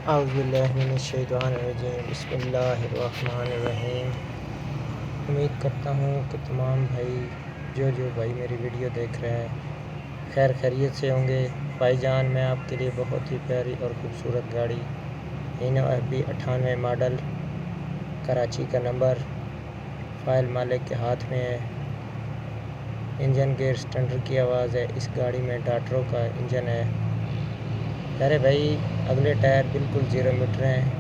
अऊज़ुबिल्लाहिमिनश्शैतानिर्रजीम बिस्मिल्लाहिर्रहमानिर्रहीम। उम्मीद करता हूँ कि तमाम भाई जो भाई मेरी वीडियो देख रहे हैं खैर खैरियत से होंगे। भाईजान मैं आपके लिए बहुत ही प्यारी और ख़ूबसूरत गाड़ी हीनो FB 98 मॉडल, कराची का नंबर, फ़ाइल मालिक के हाथ में है। इंजन गेयर स्टैंडर की आवाज़ है। इस गाड़ी में डाट्रो का इंजन है। अरे भाई अगले टायर बिल्कुल 0 मीटर हैं।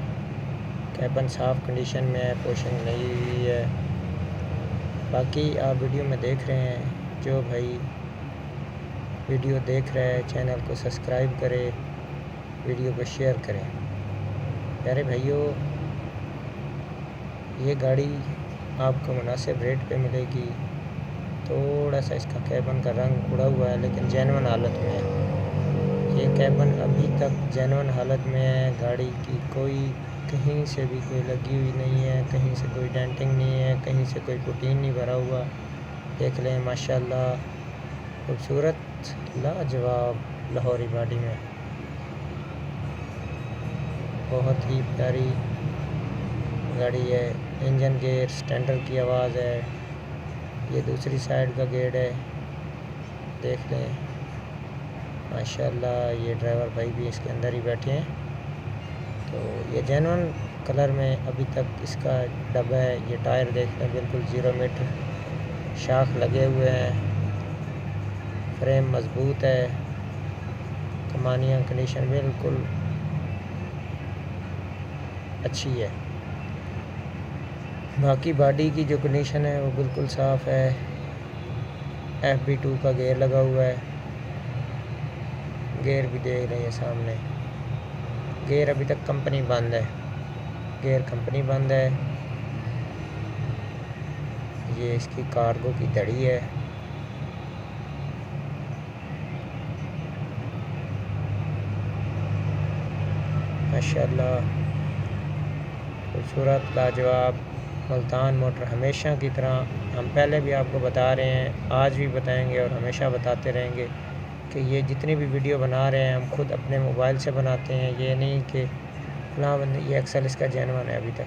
कैबन साफ़ कंडीशन में है, पोशिंग नहीं हुई है। बाकी आप वीडियो में देख रहे हैं, जो भाई वीडियो देख रहे हैं चैनल को सब्सक्राइब करें, वीडियो को शेयर करें। प्यारे भाइयों, ये गाड़ी आपको मुनासिब रेट पे मिलेगी। थोड़ा सा इसका कैबन का रंग उड़ा हुआ है लेकिन जेन्युइन हालत में है। ये कैबन अभी तक जेन्युइन हालत में है। गाड़ी की कोई कहीं से भी कोई लगी हुई नहीं है, कहीं से कोई डेंटिंग नहीं है, कहीं से कोई पुटीन नहीं भरा हुआ। देख लें माशाल्लाह, खूबसूरत लाजवाब लाहौरी बॉडी में बहुत ही प्यारी गाड़ी है। इंजन गेयर स्टैंडर की आवाज़ है। ये दूसरी साइड का गेट है, देख लें माशाल्लाह। ये ड्राइवर भाई भी इसके अंदर ही बैठे हैं। तो ये जेन्युइन कलर में अभी तक इसका डब्बा है। ये टायर देख लें बिल्कुल 0 मीटर, शाख लगे हुए हैं, फ्रेम मज़बूत है, कमानियाँ कंडीशन बिल्कुल अच्छी है। बाकी बॉडी की जो कंडीशन है वो बिल्कुल साफ़ है। FB2 का गेयर लगा हुआ है। गेयर भी देख रहे हैं सामने। गेयर अभी तक कंपनी बंद है, गेयर कंपनी बंद है। ये इसकी कार्गो की दड़ी है। माशाल्लाह खूबसूरत लाजवाब मुल्तान मोटर। हमेशा की तरह हम पहले भी आपको बता रहे हैं, आज भी बताएंगे और हमेशा बताते रहेंगे कि ये जितनी भी वीडियो बना रहे हैं हम खुद अपने मोबाइल से बनाते हैं। ये नहीं कि फलां बंदे, ये एक्सेल इसका जेन्युइन है। अभी तक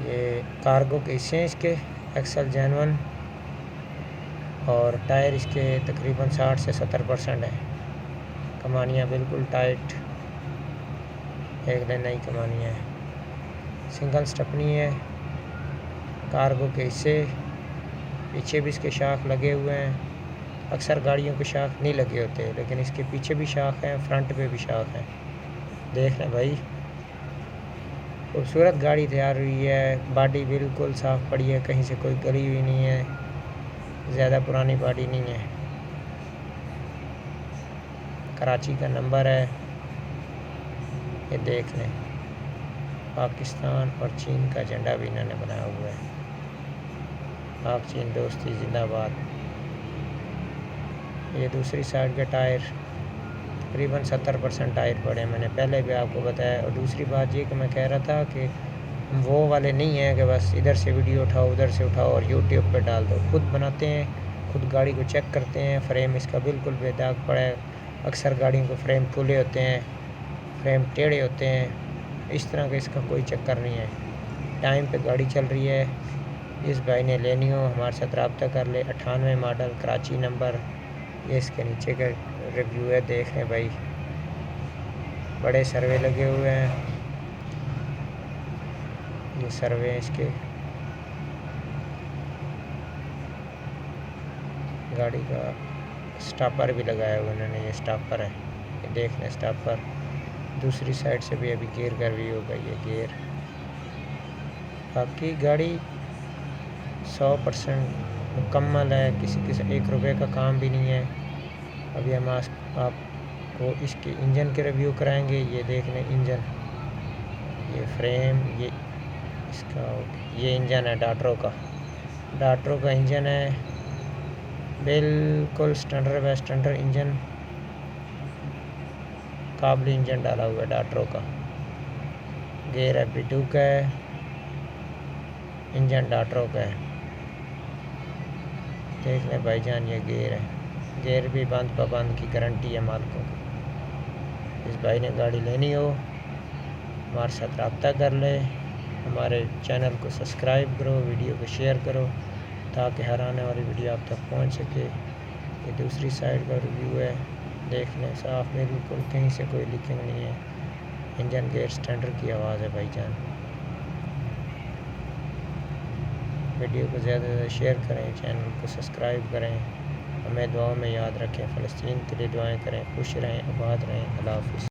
ये कार्गो के हिस्से हैं इसके, एक्सेल जेन्युइन, और टायर इसके तकरीबन 60 से 70% है। कमानियाँ बिल्कुल टाइट, एक दिन नई कमानियाँ है। सिंगल स्टेपनी है। कार्गो के हिस्से पीछे भी इसके शाख लगे हुए हैं। अक्सर गाड़ियों के शाख नहीं लगे होते लेकिन इसके पीछे भी शाख हैं, फ्रंट पे भी शाख हैं। देख लें भाई, खूबसूरत गाड़ी तैयार हुई है। बॉडी बिल्कुल साफ़ पड़ी है, कहीं से कोई गली हुई नहीं है, ज़्यादा पुरानी बॉडी नहीं है। कराची का नंबर है, ये देख लें। पाकिस्तान और चीन का झंडा भी इन्होंने बनाया हुआ है। पाक चीन दोस्ती जिंदाबाद। ये दूसरी साइड के टायर तकरीबन 70% टायर पड़े हैं, मैंने पहले भी आपको बताया। और दूसरी बात ये कि मैं कह रहा था कि वो वाले नहीं हैं कि बस इधर से वीडियो उठाओ उधर से उठाओ और यूट्यूब पे डाल दो। खुद बनाते हैं, खुद गाड़ी को चेक करते हैं। फ्रेम इसका बिल्कुल बेदाग पड़ा है। अक्सर गाड़ियों के फ्रेम खुले होते हैं, फ्रेम टेढ़े होते हैं। इस तरह का इसका कोई चक्कर नहीं है। टाइम पे गाड़ी चल रही है। इस भाई ने लेनी हो हमारे साथ रब्ता कर ले। 98 मॉडल, कराची नंबर। ये इसके नीचे का रिव्यू है, देख लें भाई। बड़े सर्वे लगे हुए हैं, ये सर्वे हैं इसके। गाड़ी का स्टॉपर भी लगाया हुआ उन्होंने, ये स्टॉपर है, ये देख लें स्टॉपर। दूसरी साइड से भी अभी गेयर का रिव्यू होगा, ये गेयर। बाकी गाड़ी 100% मुकम्मल है, किसी 1 रुपये का काम भी नहीं है। अभी हम आपको इसके इंजन के रिव्यू कराएंगे। ये देख लें इंजन, ये फ्रेम, ये इसका, ये इंजन है डाट्रो का इंजन है। बिल्कुल स्टैंडर्ड बाय स्टैंडर्ड इंजन, काबली इंजन डाला हुआ है डाट्रो का। गेयर FB2 का है, इंजन डाट्रो का है। देख लें भाईजान, ये गेयर है। गेयर भी बंद पाबंद की गारंटी है मालिकों की। جس بھائی نے گاڑی لینی ہو ہمارے ساتھ رابطہ کر لے. ہمارے چینل کو سبسکرائب کرو، ویڈیو کو شیئر کرو تاکہ ہر آنے والی ویڈیو آپ تک پہنچ سکے. یہ دوسری سائڈ کا ریویو ہے، دیکھ لیں صاف بالکل، کہیں سے کوئی لیکنگ نہیں ہے. انجن گیئر سٹینڈر کی آواز ہے بھائی جان. ویڈیو کو زیادہ سے زیادہ شیئر کریں، چینل کو سبسکرائب کریں، ہمیں دعاؤں میں یاد رکھیں. فلسطین کے لیے دعائیں کریں. خوش رہیں، آباد رہیں. اللہ حافظ.